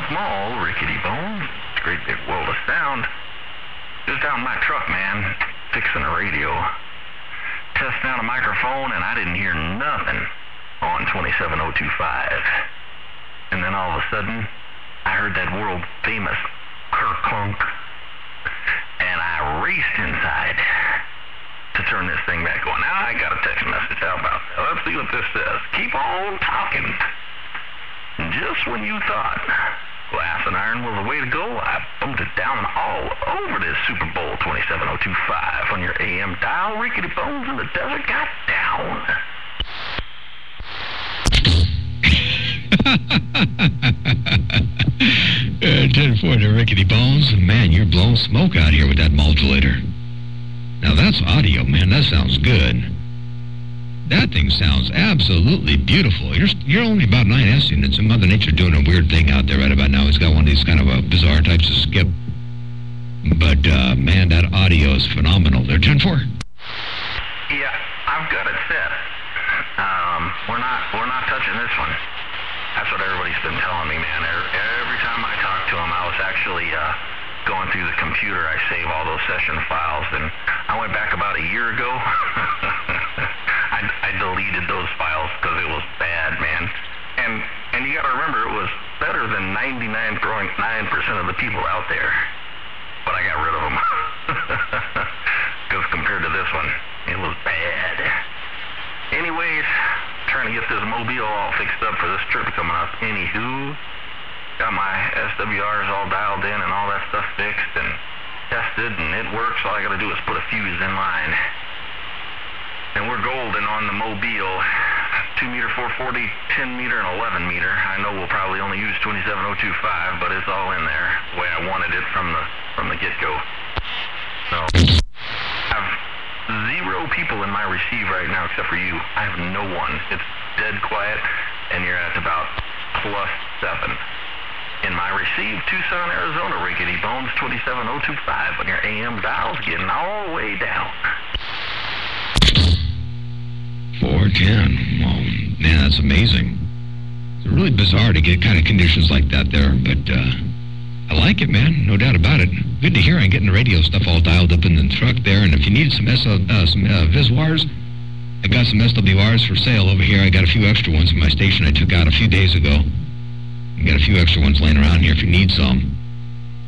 small, Rickety Bones. It's a great big world of sound. Just out in my truck, man, fixing a radio. Testing out a microphone, and I didn't hear nothing on 27025. And then all of a sudden, I heard that world-famous clunk, and I raced inside to turn this thing back on. Now, I got a text message. How about that? Let's see what this says. Keep on talking. Just when you thought glass and iron was the way to go, I bumped it down all over this Super Bowl 27025 on your AM dial. Rickety Bones in the desert got down. 10-4 to Rickety Bones. Man, you're blowing smoke out here with that modulator. Now that's audio, man. That sounds good. That thing sounds absolutely beautiful. You're only about 9S units, and Mother Nature doing a weird thing out there right about now. He's got one of these kind of bizarre types of skip. But, man, that audio is phenomenal. They're 10-4. Yeah, I've got it set. We're not touching this one. That's what everybody's been telling me, man. Every time I talk to them, I was actually going through the computer. I save all those session files, and I went back about a year ago. I deleted those files because it was bad, man. And you got to remember, it was better than 99.9% of the people out there. But I got rid of them. Because compared to this one, it was bad. Anyways, trying to get this mobile all fixed up for this trip coming up. Anywho, got my SWRs all dialed in and all that stuff fixed and tested, and it works. All I got to do is put a fuse in line. And we're golden on the mobile. 2-meter 440, 10-meter, and 11-meter. I know we'll probably only use 27025, but it's all in there the way I wanted it from the get-go. So, I have 0 people in my receive right now except for you. I have no one. It's dead quiet, and you're at about +7. In my receive, Tucson, Arizona, Rickety Bones, 27025 on your AM dials, getting all the way down. 410. Well, man, that's amazing. It's really bizarre to get kind of conditions like that there, but I like it, man. No doubt about it. Good to hear. I'm getting the radio stuff all dialed up in the truck there, and if you need some Viswires, I got some SWRs for sale over here. I got a few extra ones in my station I took out a few days ago. I got a few extra ones laying around here if you need some.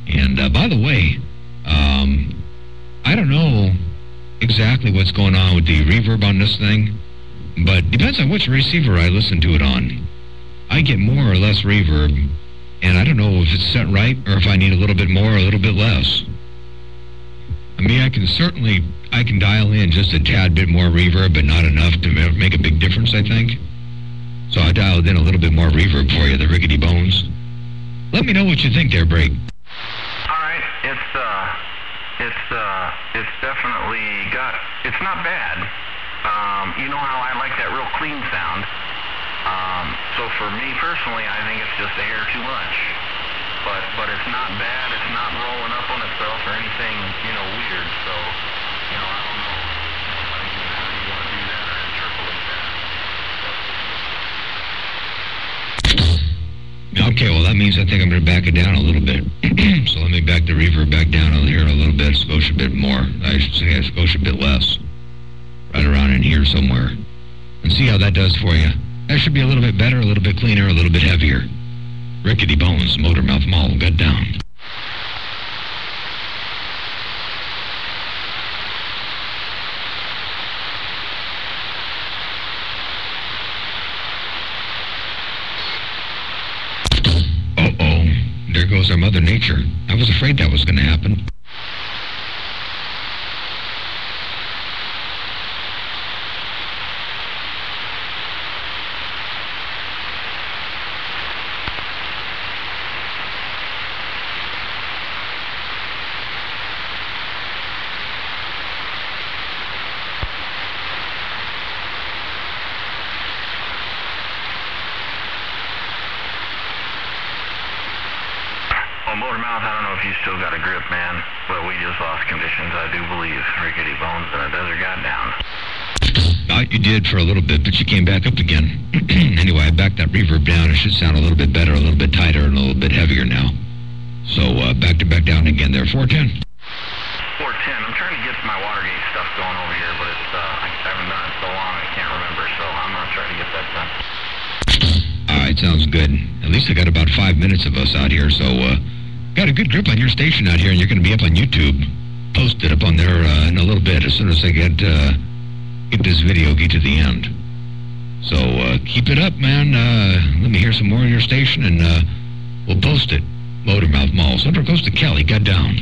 And by the way, I don't know exactly what's going on with the reverb on this thing, but depends on which receiver I listen to it on. I get more or less reverb, and I don't know if it's set right or if I need a little bit more or a little bit less. I mean, I can dial in just a tad bit more reverb, but not enough to make a big difference, I think. So I dialed in a little bit more reverb for you, the Rickety Bones. Let me know what you think there, Break. All right, it's definitely got, it's not bad. You know how I like that real clean sound. So for me personally, I think it's just air too much. But it's not bad. It's not rolling up on itself or anything, weird. So, I don't know how you want to do that or interpolate that. Okay, well, that means I think I'm going to back it down a little bit. So let me back the reverb back down here a little bit, skosh a bit more. I should say a skosh a bit less. Right around in here somewhere. And see how that does for you. That should be a little bit better, a little bit cleaner, a little bit heavier. Rickety Bones, Motor Mouth Mall, got down. Uh-oh, there goes our Mother Nature. I was afraid that was going to happen. Well, Motor Mouth, I don't know if you still got a grip, man, but we just lost conditions, I do believe. Rickety Bones in the desert got down. I thought you did for a little bit, but you came back up again. Anyway, I backed that reverb down. It should sound a little bit better, a little bit tighter, and a little bit heavier now. So back down again there. 410. 410. I'm trying to get my Watergate stuff going over here, but it's I haven't done it so long I can't remember, so I'm going to try to get that done. All right, sounds good. At least I got about 5 minutes of us out here, so got a good grip on your station out here, and you're going to be up on YouTube. Post it up on there in a little bit as soon as I get this video to the end. So keep it up, man. Let me hear some more of your station, and we'll post it. Motormouth Mall, Central Coast of Cali, got down.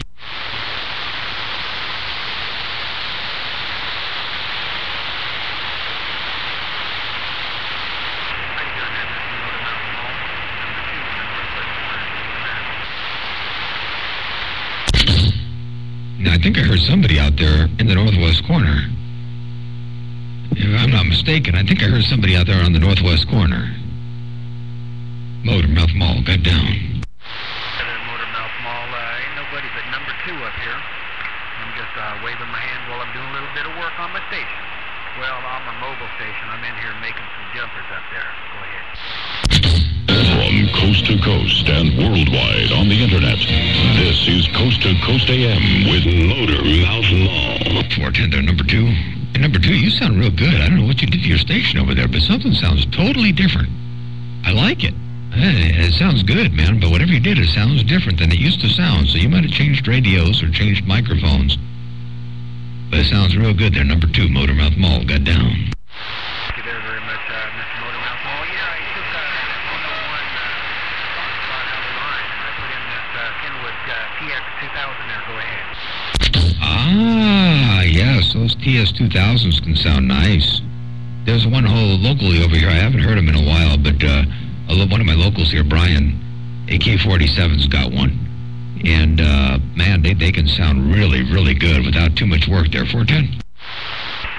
Now, I think I heard somebody out there in the northwest corner. If I'm not mistaken, I think I heard somebody out there on the northwest corner. Motormouth Mall, got down. Motormouth Mall, ain't nobody but number 2 up here. I'm just waving my hand while I'm doing a little bit of work on my station. Well, on my mobile station, I'm in here making some jumpers up there. Go ahead. From coast to coast and worldwide on the internet, this is Coast to Coast AM with Motormouth Mall. 410 there, number 2. And number 2, you sound real good. I don't know what you did to your station over there, but something sounds totally different. I like it. It sounds good, man, but whatever you did, it sounds different than it used to sound. So you might have changed radios or changed microphones. But it sounds real good there, number 2, Motormouth Mall, got down. Thank you very much, Mr. Motormouth Mall. Yeah, I took that 101 spot out of the line, and I put in this Kenwood TX2000 there. Go ahead. Ah, yes, those TS2000s can sound nice. There's one whole locally over here. I haven't heard him in a while, but one of my locals here, Brian, AK-47's got one. And, man, they can sound really, really good without too much work there. 410?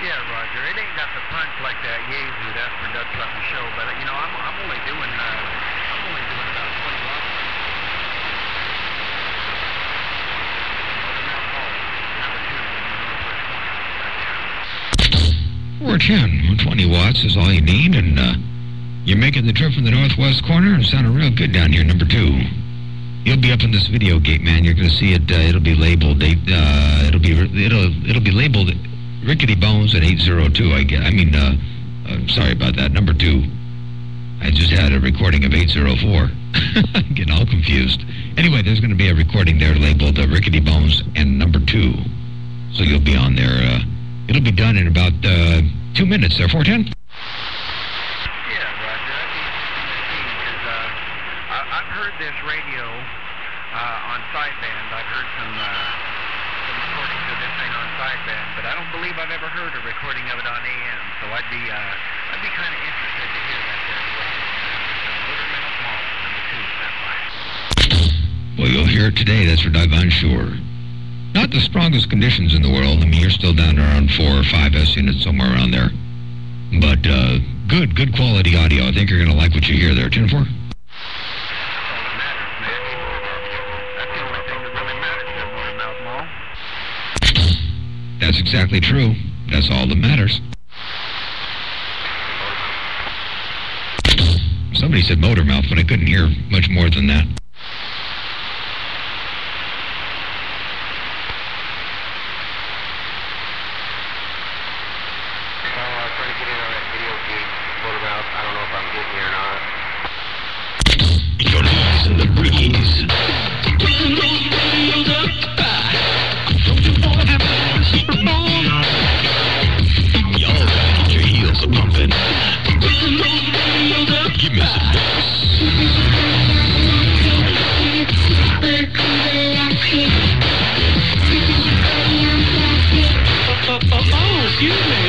Yeah, Roger. It ain't got the punch like that Yazoo. That's for Doug Fluffy Show. But, you know, I'm only doing about 20 watts. 410, 20 watts is all you need, and you're making the trip from the northwest corner and sounding real good down here, number 2. You'll be up in this video gate, man. You're going to see it. It'll be labeled. It'll be labeled Rickety Bones at 802. Sorry about that. Number 2. I just had a recording of 804. Getting all confused. Anyway, there's going to be a recording there labeled Rickety Bones and number 2. So you'll be on there. It'll be done in about 2 minutes there. 410. Yeah, Roger. I've heard this radio on sideband. I've heard some recordings of this thing on sideband, but I don't believe I've ever heard a recording of it on AM. So I'd be kind of interested to hear that there. Motormouth Mall, number 2, that's right. Well, you'll hear it today. That's for doggone sure. Not the strongest conditions in the world. I mean, you're still down to around 4 or 5 S units, somewhere around there. But good quality audio. I think you're going to like what you hear there. 10-4. That's exactly true. That's all that matters. Somebody said Motormouth, but I couldn't hear much more than that. Trying to get in on that video gate, Motormouth. I don't know if I'm getting here or not. Your knees in the breeze. Y'all gotta get your heels a-pumping. Give me some bass. Oh, excuse me.